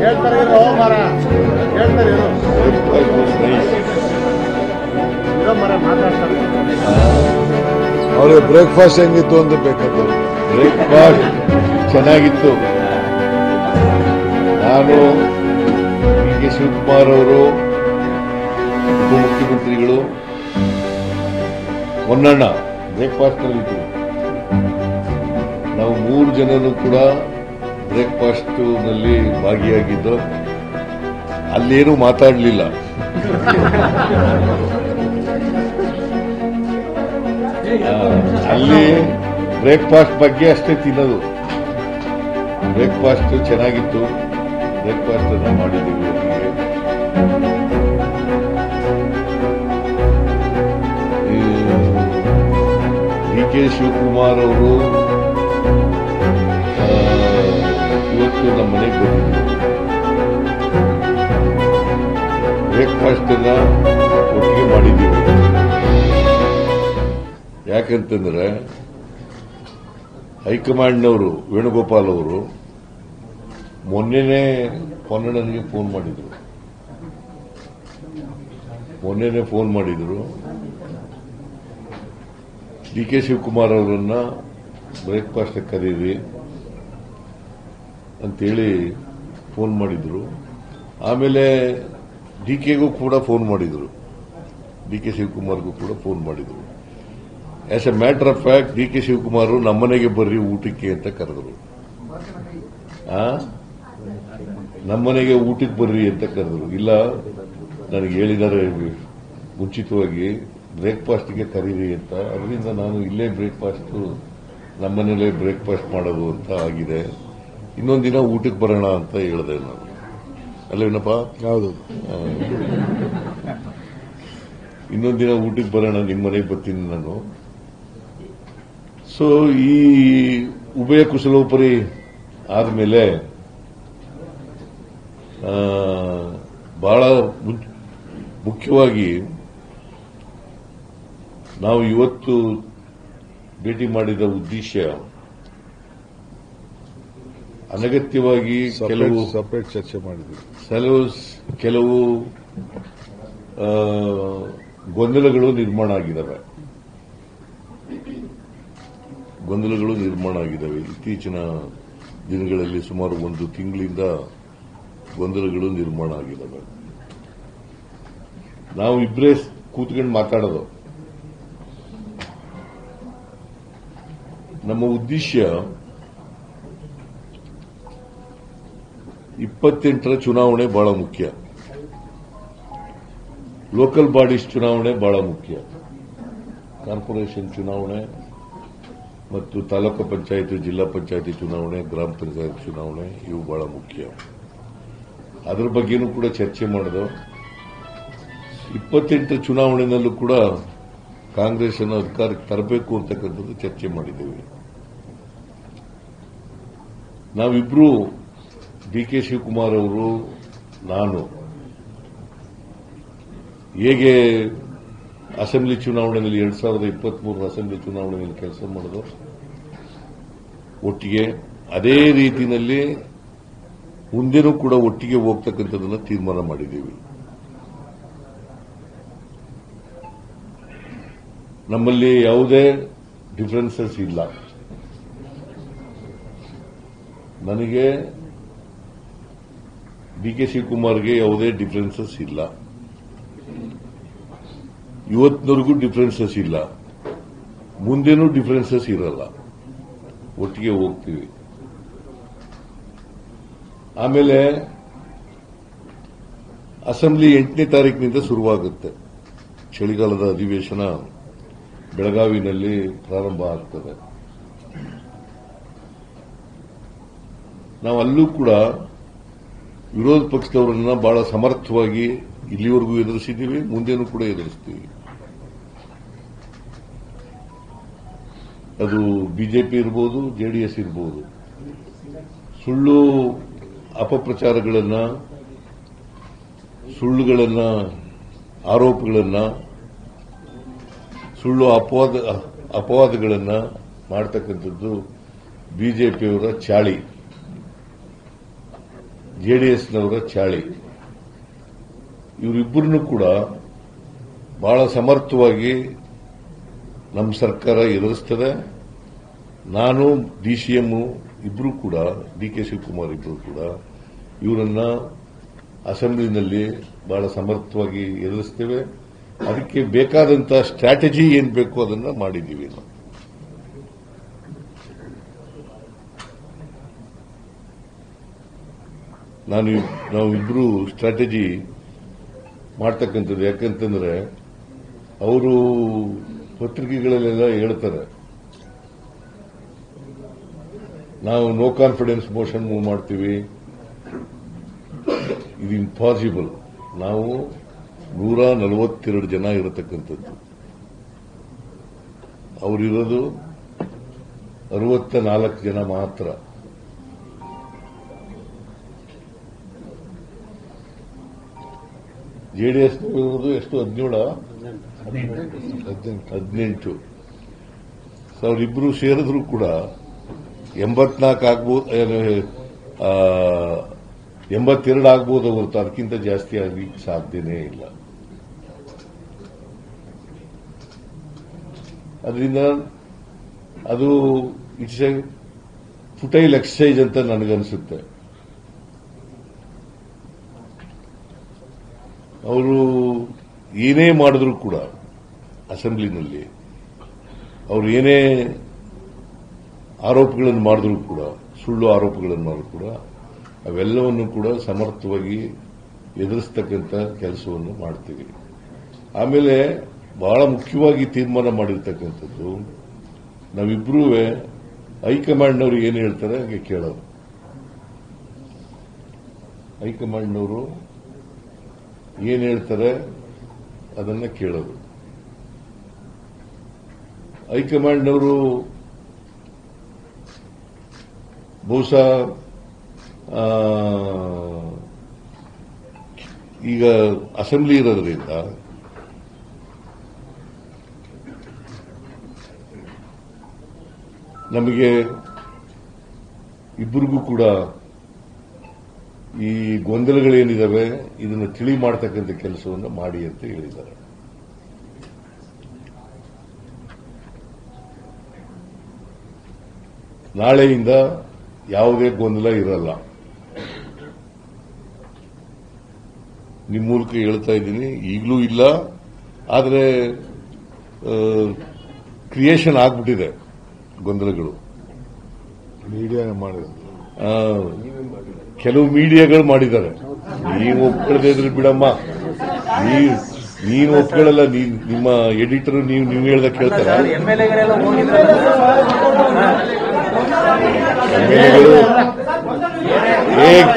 ಹೇಳ್ತಾರೆ ಮರ ಹೇಳ್ತಾರೆ ಮರ ಮಾತಾಡ್ತಾರೆ. ಅವ್ರಿಗೆ ಬ್ರೇಕ್ಫಾಸ್ಟ್ ಹೆಂಗಿತ್ತು ಅಂತ ಬೇಕಾದ್ರು. ಬ್ರೇಕ್ಫಾಸ್ಟ್ ಚೆನ್ನಾಗಿತ್ತು. ನಾನು ಡಿ.ಕೆ. ಶಿವಕುಮಾರ್ ಅವರು, ಉಪಮುಖ್ಯಮಂತ್ರಿಗಳು, ಹೊನ್ನಣ್ಣ ಬ್ರೇಕ್ಫಾಸ್ಟ್ ನಲ್ಲಿದ್ದರು. ನಾವು 3 ಜನರು ಕೂಡ ಬ್ರೇಕ್ಫಾಸ್ಟ್ ನಲ್ಲಿ ಭಾಗಿಯಾಗಿದ್ದು. ಅಲ್ಲೇನೂ ಮಾತಾಡಲಿಲ್ಲ. ಅಲ್ಲಿ ಬ್ರೇಕ್ಫಾಸ್ಟ್ ಬಗ್ಗೆ ಅಷ್ಟೇ ತಿನ್ನೋದು. ಬ್ರೇಕ್ಫಾಸ್ಟ್ ಚೆನ್ನಾಗಿತ್ತು. ಬ್ರೇಕ್ಫಾಸ್ಟ್ ಅನ್ನ ಮಾಡಿದ್ದೀವಿ. ಡಿ.ಕೆ. ಶಿವಕುಮಾರ್ ಅವರು ಇವತ್ತು ನಮ್ಮ ಮನೆಗೆ ಬಂದಿದ್ರು. ಬ್ರೇಕ್ಫಾಸ್ಟ್ ಅನ್ನ ಒಟ್ಟಿಗೆ ಮಾಡಿದ್ದೀವಿ. ಯಾಕಂತಂದ್ರೆ ಹೈಕಮಾಂಡ್ನವರು ವೇಣುಗೋಪಾಲ್ ಅವರು ಮೊನ್ನೆನೇ ಹೊನ್ನಣ್ಣನಿಗೆ ಫೋನ್ ಮಾಡಿದ್ರು. ಡಿ.ಕೆ. ಶಿವಕುಮಾರ್ ಅವರನ್ನ ಬ್ರೇಕ್ಫಾಸ್ಟ್ ಕರೀರಿ ಅಂತೇಳಿ ಫೋನ್ ಮಾಡಿದ್ರು. ಆಮೇಲೆ ಡಿ.ಕೆ.ಗೂ ಕೂಡ ಫೋನ್ ಮಾಡಿದ್ರು. ಡಿ.ಕೆ. ಶಿವಕುಮಾರ್ಗೂ ಕೂಡ ಫೋನ್ ಮಾಡಿದ್ರು. As a matter of fact D K. Shivakumar ನಮ್ಮನೆಗೆ ಬರ್ರಿ ಊಟಕ್ಕೆ ಅಂತ ಕರೆದ್ರು. ನಮ್ಮನೆಗೆ ಊಟಕ್ಕೆ ಬರ್ರಿ ಅಂತ ಕರೆದ್ರು. ಇಲ್ಲ, ನನಗೆ ಹೇಳಿದ್ದಾರೆ ಮುಂಚಿತವಾಗಿ ಬ್ರೇಕ್ಫಾಸ್ಟ್ಗೆ ಕರೀರಿ ಅಂತ. ಅದರಿಂದ ನಾನು ಇಲ್ಲೇ ಬ್ರೇಕ್ಫಾಸ್ಟ್ ನಮ್ಮನೇಲೇ ಬ್ರೇಕ್ಫಾಸ್ಟ್ ಮಾಡೋದು ಅಂತ ಆಗಿದೆ. ಇನ್ನೊಂದು ದಿನ ಊಟಕ್ಕೆ ಬರೋಣ ಅಂತ ಹೇಳಿದೆ ನಾನು. ಅಲ್ಲೇನಪ್ಪ? ಹೌದು. ಇನ್ನೊಂದು ದಿನ ಊಟಕ್ಕೆ ಬರೋಣ, ನಿಮ್ಮ ಮನೆಗೆ ಬರ್ತೀನಿ ನಾನು. ಸೊ ಈ ಉಭಯ ಕುಶಲೋಪರಿ ಆದಮೇಲೆ ಬಹಳ ಮುಖ್ಯವಾಗಿ ನಾವು ಇವತ್ತು ಭೇಟಿ ಮಾಡಿದ ಉದ್ದೇಶ ಅನಗತ್ಯವಾಗಿ ಸಪರೇಟ್ ಚರ್ಚೆ ಮಾಡಿದ್ವಿ. ಕೆಲವು ಗೊಂದಲಗಳು ನಿರ್ಮಾಣ ಆಗಿದ್ದಾವೆ. ಇತ್ತೀಚಿನ ದಿನಗಳಲ್ಲಿ ಸುಮಾರು 1 ತಿಂಗಳಿಂದ ಗೊಂದಲಗಳು ನಿರ್ಮಾಣ ಆಗಿದ್ದಾವೆ. ನಾವು ಇಬ್ಬರೇ ಕೂತ್ಕೊಂಡು ಮಾತಾಡೋದು. ನಮ್ಮ ಉದ್ದೇಶ 28ರ ಚುನಾವಣೆ ಬಹಳ ಮುಖ್ಯ. ಲೋಕಲ್ ಬಾಡೀಸ್ ಚುನಾವಣೆ ಬಹಳ ಮುಖ್ಯ. ಕಾರ್ಪೊರೇಷನ್ ಚುನಾವಣೆ ಮತ್ತು ತಾಲೂಕು ಪಂಚಾಯತ್, ಜಿಲ್ಲಾ ಪಂಚಾಯತಿ ಚುನಾವಣೆ, ಗ್ರಾಮ ಪಂಚಾಯತ್ ಚುನಾವಣೆ ಇವು ಬಹಳ ಮುಖ್ಯ. ಅದರ ಬಗ್ಗೆನೂ ಕೂಡ ಚರ್ಚೆ ಮಾಡಿದೋ. 28 ಚುನಾವಣೆಯಲ್ಲೂ ಕೂಡ ಕಾಂಗ್ರೆಸ್ ಅನ್ನು ಅಧಿಕಾರಕ್ಕೆ ತರಬೇಕು ಅಂತಕ್ಕಂಥದ್ದು ಚರ್ಚೆ ಮಾಡಿದ್ದೇವೆ. ನಾವಿಬ್ರು, ಡಿ.ಕೆ. ಶಿವಕುಮಾರ್ ಅವರು, ನಾನು, ಹೇಗೆ ಅಸೆಂಬ್ಲಿ ಚುನಾವಣೆಯಲ್ಲಿ 2023 ಅಸೆಂಬ್ಲಿ ಚುನಾವಣೆಯಲ್ಲಿ ಕೆಲಸ ಮಾಡೋದು ಒಟ್ಟಿಗೆ, ಅದೇ ರೀತಿಯಲ್ಲಿ ಮುಂದೆನೂ ಕೂಡ ಒಟ್ಟಿಗೆ ಹೋಗ್ತಕ್ಕಂಥದ್ದನ್ನು ತೀರ್ಮಾನ ಮಾಡಿದ್ದೀವಿ. ನಮ್ಮಲ್ಲಿ ಯಾವುದೇ ಡಿಫರೆನ್ಸಸ್ ಇಲ್ಲ. ನನಗೆ ಡಿ.ಕೆ. ಶಿವಕುಮಾರ್ಗೆ ಯಾವುದೇ ಡಿಫರೆನ್ಸಸ್ ಇಲ್ಲ. ಇವತ್ತಿನವರೆಗೂ ಡಿಫರೆನ್ಸಸ್ ಇಲ್ಲ. ಮುಂದೇನೂ ಡಿಫರೆನ್ಸಸ್ ಇರಲ್ಲ. ಒಟ್ಟಿಗೆ ಹೋಗ್ತೀವಿ. ಆಮೇಲೆ ಅಸೆಂಬ್ಲಿ 8ನೇ ತಾರೀಕಿನಿಂದ ಶುರುವಾಗುತ್ತೆ. ಚಳಿಗಾಲದ ಅಧಿವೇಶನ ಬೆಳಗಾವಿನಲ್ಲಿ ಪ್ರಾರಂಭ ಆಗ್ತದೆ. ನಾವು ಅಲ್ಲೂ ಕೂಡ ವಿರೋಧ ಪಕ್ಷದವರನ್ನ ಬಹಳ ಸಮರ್ಥವಾಗಿ ಇಲ್ಲಿವರೆಗೂ ಎದುರಿಸಿದ್ದೀವಿ, ಮುಂದೇನೂ ಕೂಡ ಎದುರಿಸ್ತೀವಿ. ಅದು ಬಿಜೆಪಿ ಇರಬಹುದು, ಜೆಡಿಎಸ್ ಇರಬಹುದು. ಸುಳ್ಳು ಅಪಪ್ರಚಾರಗಳನ್ನ, ಸುಳ್ಳುಗಳನ್ನ, ಆರೋಪಗಳನ್ನ, ಸುಳ್ಳು ಅಪವಾದಗಳನ್ನ ಮಾಡ್ತಕ್ಕಂಥದ್ದು ಬಿಜೆಪಿಯವರ ಚಾಳಿ. ಜೆಡಿಎಸ್ನವರ ಚಾಳಿ. ಇವರಿಬ್ಬರನ್ನು ಕೂಡ ಬಹಳ ಸಮರ್ಥವಾಗಿ ನಮ್ಮ ಸರ್ಕಾರ ಎದುರಿಸ್ತದೆ. ನಾನು ಡಿಸಿಎಂ ಇಬ್ಬರು ಕೂಡ, ಡಿಕೆ ಶಿವಕುಮಾರ್ ಇಬ್ಬರು ಕೂಡ ಇವರನ್ನ ಅಸೆಂಬ್ಲಿನಲ್ಲಿ ಬಹಳ ಸಮರ್ಥವಾಗಿ ಎದುರಿಸ್ತೇವೆ. ಅದಕ್ಕೆ ಬೇಕಾದಂತಹ ಸ್ಟ್ರಾಟಜಿ ಏನ್ ಬೇಕು ಅದನ್ನ ಮಾಡಿದ್ದೀವಿ ನಾವಿಬ್ರು ಸ್ಟ್ರಾಟಜಿ ಮಾಡ್ತಕ್ಕಂಥದ್ದು. ಯಾಕಂತಂದ್ರೆ ಅವರು ಪತ್ರಿಕೆಗಳಲ್ಲೆಲ್ಲ ಹೇಳ್ತಾರೆ, ನಾವು ನೋ ಕಾನ್ಫಿಡೆನ್ಸ್ ಮೋಷನ್ ಮೂವ್ ಮಾಡ್ತೀವಿ. ಇದು ಇಂಪಾಸಿಬಲ್. ನಾವು 142 ಜನ ಇರತಕ್ಕಂಥದ್ದು, ಅವರಿರೋದು 64 ಜನ ಮಾತ್ರ. ಜೆಡಿಎಸ್ ಇರೋದು ಎಷ್ಟು? 18. ಅವರಿಬ್ಬರು ಸೇರಿದ್ರು ಕೂಡ 84 ಆಗ್ಬೋದು, 82 ಆಗ್ಬೋದು ಹೊರತು ಅದಕ್ಕಿಂತ ಜಾಸ್ತಿ ಆಗಲಿಕ್ಕೆ ಸಾಧ್ಯನೇ ಇಲ್ಲ. ಅದರಿಂದ ಅದು ಇಟ್ಸ್ ಎ ಫುಟೈಲ್ ಎಕ್ಸರ್ಸೈಸ್ ಅಂತ ನನಗನ್ಸುತ್ತೆ. ಅವರು ಏನೇ ಮಾಡಿದ್ರು ಕೂಡ ಅಸೆಂಬ್ಲಿನಲ್ಲಿ, ಅವರು ಏನೇ ಆರೋಪಗಳನ್ನು ಮಾಡಿದ್ರು ಕೂಡ, ಸುಳ್ಳು ಆರೋಪಗಳನ್ನು ಮಾಡಿದ್ರು ಕೂಡ ಅವೆಲ್ಲವನ್ನು ಕೂಡ ಸಮರ್ಥವಾಗಿ ಎದುರಿಸ್ತಕ್ಕಂಥ ಕೆಲಸವನ್ನು ಮಾಡ್ತೀವಿ. ಆಮೇಲೆ ಬಹಳ ಮುಖ್ಯವಾಗಿ ತೀರ್ಮಾನ ಮಾಡಿರ್ತಕ್ಕಂಥದ್ದು, ನಾವಿಬ್ಬರೂ ಹೈಕಮಾಂಡ್ನವರು ಏನು ಹೇಳ್ತಾರೆ ಹಾಗೆ ಕೇಳೋದು. ಹೈಕಮಾಂಡ್ನವರು ಏನು ಹೇಳ್ತಾರೆ ಅದನ್ನ ಕೇಳೋದು. ಹೈಕಮಾಂಡ್ನವರು ಬಹುಶಃ ಈಗ ಅಸೆಂಬ್ಲಿ ಇರೋದ್ರಿಂದ ನಮಗೆ ಇಬ್ಬರಿಗೂ ಕೂಡ ಈ ಗೊಂದಲಗಳೇನಿದಾವೆ ಇದನ್ನು ತಿಳಿ ಮಾಡತಕ್ಕಂಥ ಕೆಲಸವನ್ನು ಮಾಡಿ ಅಂತ ಹೇಳಿದ್ದಾರೆ. ನಾಳೆಯಿಂದ ಯಾವುದೇ ಗೊಂದಲ ಇರಲ್ಲ. ನಿಮ್ಮ ಮೂಲಕ ಹೇಳ್ತಾ ಇದ್ದೀನಿ, ಈಗಲೂ ಇಲ್ಲ, ಆದರೆ ಕ್ರಿಯೇಷನ್ ಆಗ್ಬಿಟ್ಟಿದೆ ಗೊಂದಲಗಳು. ಮೀಡಿಯಾ ಮಾಡಿದ್ರು, ಕೆಲವು ಮೀಡಿಯಾಗಳು ಮಾಡಿದ್ದಾರೆ. ನೀವು ಒಪ್ಕೊಳ್ಳದೆ ಇದ್ರೆ ಬಿಡಮ್ಮ, ನೀನು ಒಪ್ಕೊಳ್ಳಲ್ಲ. ನಿಮ್ಮ ಎಡಿಟರ್ ನೀವು ಹೇಳ್ದ ಕೇಳ್ತಾರ?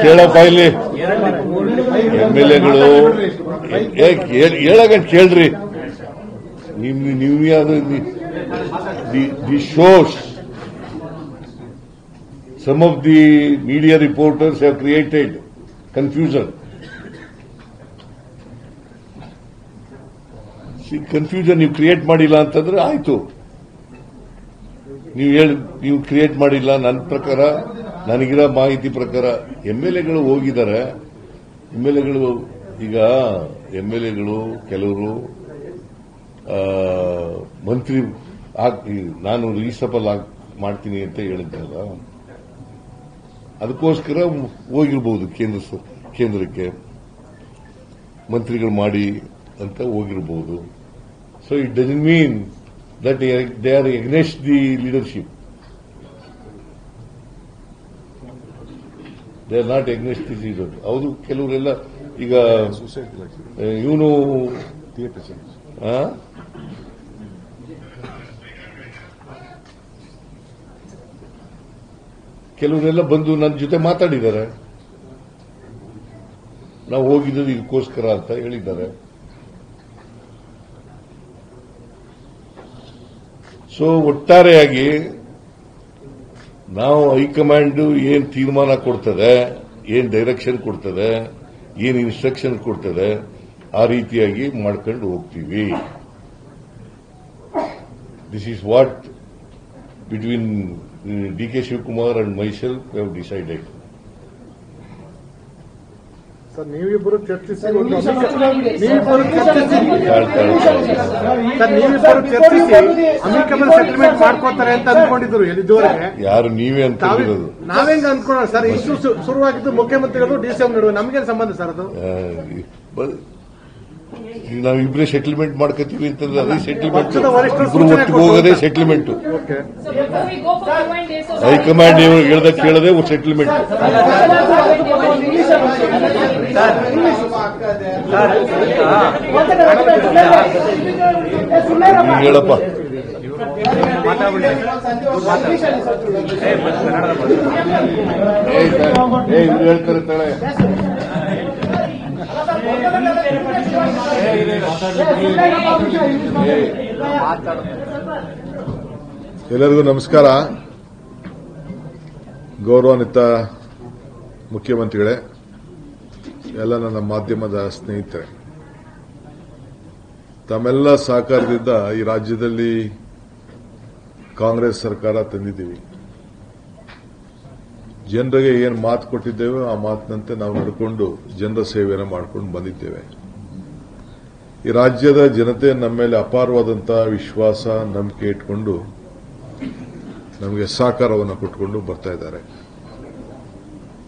ಕೇಳಪ್ಪ, ಇಲ್ಲಿ ಎಂಎಲ್ಎಗಳು ಹೇಳಗಂಟ ಕೇಳ್ರಿ. ನೀವು ಯಾವ್ದು the shows some of the media reporters have created confusion. Confusion ನೀವು ಕ್ರಿಯೇಟ್ ಮಾಡಿಲ್ಲ ಅಂತಂದ್ರೆ ಆಯ್ತು. ನೀವು ಕ್ರಿಯೇಟ್ ಮಾಡಿಲ್ಲ. ನನ್ನ ಪ್ರಕಾರ, ನನಗಿರೋ ಮಾಹಿತಿ ಪ್ರಕಾರ ಎಂಎಲ್ಎಗಳು ಹೋಗಿದ್ದಾರೆ. ಎಂಎಲ್ಎಗಳು ಕೆಲವರು ಮಂತ್ರಿ ನಾನು ರೀಸಬಲ್ ಮಾಡ್ತೀನಿ ಅಂತ ಹೇಳಿದ್ನಲ್ಲ, ಅದಕ್ಕೋಸ್ಕರ ಹೋಗಿರ್ಬೋದು ಕೇಂದ್ರಕ್ಕೆ ಮಂತ್ರಿಗಳು ಮಾಡಿ ಅಂತ ಹೋಗಿರಬಹುದು. So it doesn't mean that they are against the leadership. They are not against the leader. ಹೌದು, ಕೆಲವರೆಲ್ಲ ಈಗ ಇವನು ಕೆಲವರೆಲ್ಲ ಬಂದು ನನ್ನ ಜೊತೆ ಮಾತಾಡಿದ್ದಾರೆ. ನಾವು ಹೋಗಿದ್ದು ಇದಕ್ಕೋಸ್ಕರ ಅಂತ ಹೇಳಿದ್ದಾರೆ. ಸೊ ಒಟ್ಟಾರೆಯಾಗಿ ನಾವು ಹೈಕಮಾಂಡ್ ಏನ್ ತೀರ್ಮಾನ ಕೊಡ್ತದೆ, ಏನ್ ಡೈರೆಕ್ಷನ್ ಕೊಡ್ತದೆ, ಏನ್ ಇನ್ಸ್ಟ್ರಕ್ಷನ್ ಕೊಡ್ತದೆ, ಆ ರೀತಿಯಾಗಿ ಮಾಡ್ಕೊಂಡು ಹೋಗ್ತೀವಿ. This is what between D K Shivakumar and myself have decided. Sir ನೀವಿಬ್ಬರು ಚರ್ಚಿಸಿ ನೀವಿಬ್ಬರು ಚರ್ಚಿಸಿ ಅಮಿಕಬಲ್ ಸೆಟಲ್ಮೆಂಟ್ ಮಾಡ್ಕೋತಾರೆ ಅಂತ ಅನ್ಕೊಂಡಿದ್ರು ಇದುವರೆಗೆ. ಯಾರು ನೀವೇ ಅನ್ಕೊಂಡಿರೋದು? ನಾವೇಂಗ ಅನ್ಕೊಳ್ಳೋಣ ಸರ್. ಇಶ್ಯೂ ಶುರುವಾಗಿದ್ದು ಮುಖ್ಯಮಂತ್ರಿಗಳು ಡಿಸಿಎಂ ನಡುವೆ, ನಮಗೇನು ಸಂಬಂಧ ಸರ್ ಅದು? ನಾವಿಬ್ರೇ ಸೆಟಲ್ಮೆಂಟ್ ಮಾಡ್ಕೋತೀವಿ ಅಂತಂದ್ರೆ ಅದೇ ಸೆಟಲ್ಮೆಂಟ್, ಪಕ್ಷದ ವರಿಷ್ಠರು ಇಬ್ರು ಒಟ್ಟಿಗೆ ಹೋಗೋದೇ ಸೆಟಲ್ಮೆಂಟ್. ಓಕೆ, ಹೈಕಮಾಂಡ್ ನೀವು ಹೇಳ್ದ ಕೇಳದೆ ಸೆಟಲ್ಮೆಂಟ್. ಹೇಳಪ್ಪ. ಇವ್ರು ಹೇಳ್ತಾರೆ ತಾಳೆ. ಎಲ್ಲರಿಗೂ ನಮಸ್ಕಾರ. ಗೌರವಾನ್ವಿತ ಮುಖ್ಯಮಂತ್ರಿಗಳೇ, ಎಲ್ಲ ನನ್ನ ಮಾಧ್ಯಮದ ಸ್ನೇಹಿತರೆ, ತಮ್ಮೆಲ್ಲ ಸಹಕಾರದಿಂದ ಈ ರಾಜ್ಯದಲ್ಲಿ ಕಾಂಗ್ರೆಸ್ ಸರ್ಕಾರ ತಂದಿದ್ದೀವಿ. ಜನರಿಗೆ ಏನು ಮಾತು ಕೊಟ್ಟಿದ್ದೇವೆ ಆ ಮಾತಿನಂತೆ ನಾವು ನಡ್ಕೊಂಡು ಜನರ ಸೇವೆಯನ್ನು ಮಾಡ್ಕೊಂಡು ಬಂದಿದ್ದೇವೆ. ಈ ರಾಜ್ಯದ ಜನತೆ ನಮ್ಮ ಮೇಲೆ ಅಪಾರವಾದಂತಹ ವಿಶ್ವಾಸ, ನಂಬಿಕೆ ಇಟ್ಕೊಂಡು ನಮಗೆ ಸಹಕಾರವನ್ನು ಕೊಟ್ಟುಕೊಂಡು ಬರ್ತಾ ಇದ್ದಾರೆ.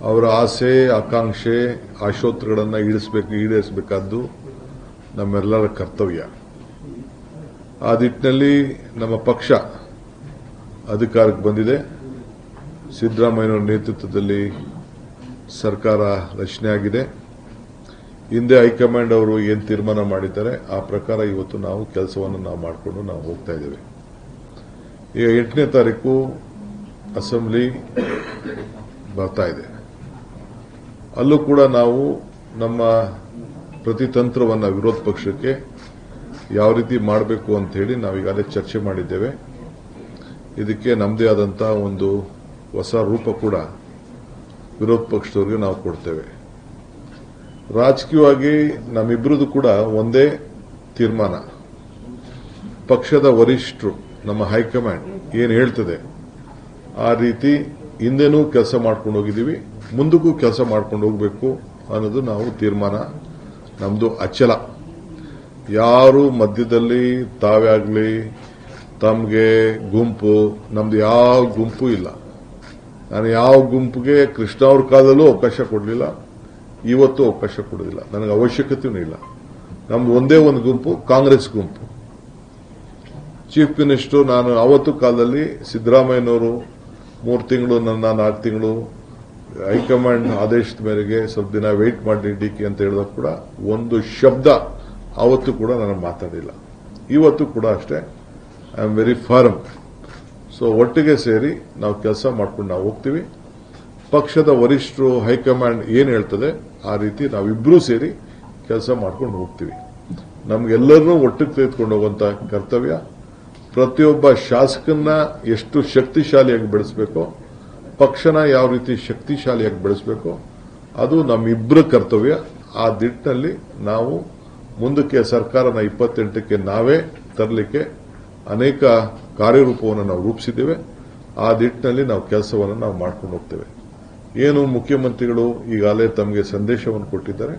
ಅವರ ಆಸೆ, ಆಕಾಂಕ್ಷೆ, ಆಶೋತ್ತರಗಳನ್ನು ಈಡೇರಿಸಬೇಕಾದ್ದು ನಮ್ಮೆಲ್ಲರ ಕರ್ತವ್ಯ. ಆ ನಿಟ್ಟಿನಲ್ಲಿ ನಮ್ಮ ಪಕ್ಷ ಅಧಿಕಾರಕ್ಕೆ ಬಂದಿದೆ. ಸಿದ್ದರಾಮಯ್ಯನವರ ನೇತೃತ್ವದಲ್ಲಿ ಸರ್ಕಾರ ರಚನೆ ಆಗಿದೆ. ಹಿಂದೆ ಹೈಕಮಾಂಡ್ ಅವರು ಏನು ತೀರ್ಮಾನ ಮಾಡಿದ್ದಾರೆ ಆ ಪ್ರಕಾರ ಇವತ್ತು ನಾವು ಕೆಲಸವನ್ನು ಮಾಡಿಕೊಂಡು ನಾವು ಹೋಗ್ತಾ ಇದ್ದೇವೆ. ಈಗ 8ನೇ ತಾರೀಕು ಅಸೆಂಬ್ಲಿ ಬರ್ತಾ ಇದೆ. ಅಲ್ಲೂ ಕೂಡ ನಾವು ನಮ್ಮ ಪ್ರತಿತಂತ್ರವನ್ನು ವಿರೋಧ ಪಕ್ಷಕ್ಕೆ ಯಾವ ರೀತಿ ಮಾಡಬೇಕು ಅಂತ ಹೇಳಿ ನಾವೀಗಾಗಲೇ ಚರ್ಚೆ ಮಾಡಿದ್ದೇವೆ. ಇದಕ್ಕೆ ನಮ್ಮದೇ ಆದಂತಹ ಒಂದು ಹೊಸ ರೂಪ ಕೂಡ ವಿರೋಧ ಪಕ್ಷದವರಿಗೆ ನಾವು ಕೊಡ್ತೇವೆ. ರಾಜಕೀಯವಾಗಿ ನಮ್ಮಿಬ್ಬರದು ಕೂಡ ಒಂದೇ ತೀರ್ಮಾನ. ಪಕ್ಷದ ವರಿಷ್ಠರು, ನಮ್ಮ ಹೈಕಮಾಂಡ್ ಏನು ಹೇಳ್ತದೆ ಆ ರೀತಿ ಹಿಂದೆನೂ ಕೆಲಸ ಮಾಡ್ಕೊಂಡು ಹೋಗಿದ್ದೀವಿ, ಮುಂದಕ್ಕೂ ಕೆಲಸ ಮಾಡ್ಕೊಂಡು ಹೋಗಬೇಕು ಅನ್ನೋದು ನಾವು ತೀರ್ಮಾನ. ನಮ್ಮದು ಅಚಲ. ಯಾರು ಮಧ್ಯದಲ್ಲಿ ತಾವೇ ಆಗಲಿ ತಮಗೆ ಗುಂಪು, ನಮ್ದು ಯಾವ ಗುಂಪು ಇಲ್ಲ. ನಾನು ಯಾವ ಗುಂಪಿಗೆ ಕೃಷ್ಣ ಅವ್ರ ಕಾಲದಲ್ಲೂ ಅವಕಾಶ ಕೊಡಲಿಲ್ಲ, ಇವತ್ತು ಅವಕಾಶ ಕೊಡೋದಿಲ್ಲ, ನನಗೆ ಅವಶ್ಯಕತೆಯೂ ಇಲ್ಲ. ನಮ್ದು ಒಂದೇ ಒಂದು ಗುಂಪು, ಕಾಂಗ್ರೆಸ್ ಗುಂಪು. ಚೀಫ್ ಮಿನಿಸ್ಟರ್ ನಾನು ಅವತ್ತು ಕಾಲದಲ್ಲಿ ಸಿದ್ದರಾಮಯ್ಯನವರು 3 ತಿಂಗಳು, ನನ್ನ 4 ತಿಂಗಳು ಹೈಕಮಾಂಡ್ ಆದೇಶದ ಮೇರೆಗೆ ಸ್ವಲ್ಪ ದಿನ ವೆಯ್ಟ್ ಮಾಡಿ ಡಿಕೆ ಅಂತ ಹೇಳಿದಾಗ ಕೂಡ ಒಂದು ಶಬ್ದ ಅವತ್ತು ಕೂಡ ನಾನು ಮಾತಾಡಿಲ್ಲ. ಇವತ್ತು ಕೂಡ ಅಷ್ಟೇ, I am very firm. So ಒಟ್ಟಿಗೆ ಸೇರಿ ನಾವು ಕೆಲಸ ಮಾಡ್ಕೊಂಡು ನಾವು ಹೋಗ್ತೀವಿ. ಪಕ್ಷದ ವರಿಷ್ಠರು, ಹೈಕಮಾಂಡ್ ಏನು ಹೇಳ್ತದೆ ಆ ರೀತಿ ನಾವಿಬ್ಬರೂ ಸೇರಿ ಕೆಲಸ ಮಾಡ್ಕೊಂಡು ಹೋಗ್ತೀವಿ. ನಮಗೆಲ್ಲರನ್ನೂ ಒಟ್ಟಿಗೆ ತೆಗೆದುಕೊಂಡು ಹೋಗುವಂತ ಕರ್ತವ್ಯ. ಪ್ರತಿಯೊಬ್ಬ ಶಾಸಕನ್ನ ಎಷ್ಟು ಶಕ್ತಿಶಾಲಿಯಾಗಿ ಬೆಳೆಸಬೇಕೋ, ಪಕ್ಷನ ಯಾವ ರೀತಿ ಶಕ್ತಿಶಾಲಿಯಾಗಿ ಬೆಳೆಸಬೇಕೋ ಅದು ನಮ್ಮಿಬ್ಬರ ಕರ್ತವ್ಯ. ಆ ನಿಟ್ಟಿನಲ್ಲಿ ನಾವು ಮುಂದಕ್ಕೆ ಸರ್ಕಾರನ 28ಕ್ಕೆ ನಾವೇ ತರಲಿಕ್ಕೆ ಅನೇಕ ಕಾರ್ಯರೂಪವನ್ನು ನಾವು ರೂಪಿಸಿದ್ದೇವೆ. ಆ ನಿಟ್ಟಿನಲ್ಲಿ ನಾವು ಕೆಲಸವನ್ನು ನಾವು ಮಾಡ್ಕೊಂಡು ಹೋಗ್ತೇವೆ. ಏನು ಮುಖ್ಯಮಂತ್ರಿಗಳು ಈಗಾಗಲೇ ತಮಗೆ ಸಂದೇಶವನ್ನು ಕೊಟ್ಟಿದ್ದಾರೆ,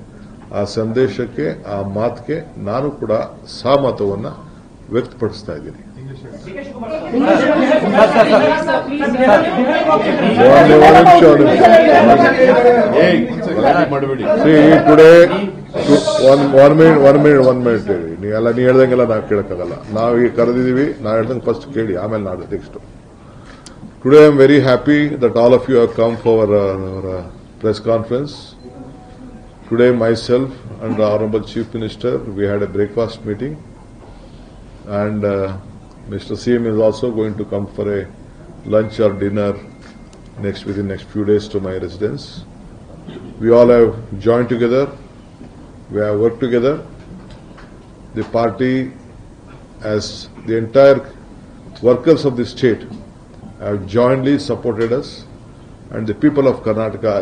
ಆ ಸಂದೇಶಕ್ಕೆ, ಆ ಮಾತಿಗೆ ನಾನು ಕೂಡ ಸಹಮತವನ್ನು ವ್ಯಕ್ತಪಡಿಸ್ತಾ ಇದ್ದೀನಿ. ಮಾಡಬೇಡಿ. ಟುಡೇ ಒನ್ ಮಿನಿಟ್ ಹೇಳಿ. ನೀವೆಲ್ಲ ನೀ ಹೇಳ್ದಂಗೆಲ್ಲ ನಾವು ಕೇಳಕ್ಕಾಗಲ್ಲ. ನಾವು ಈಗ ಕರೆದಿದ್ದೀವಿ, ನಾವು ಹೇಳ್ದಂಗೆ ಫಸ್ಟ್ ಕೇಳಿ, ಆಮೇಲೆ ನಾಳೆ next. Today I am very happy that all of you have come for our press conference. Today myself and the Honorable Chief Minister, we had a breakfast meeting, and Mr. CM is also going to come for a lunch or dinner within next few days to my residence. We all have joined together, we have worked together. The party, as the entire workers of the state, have jointly supported us, and the people of Karnataka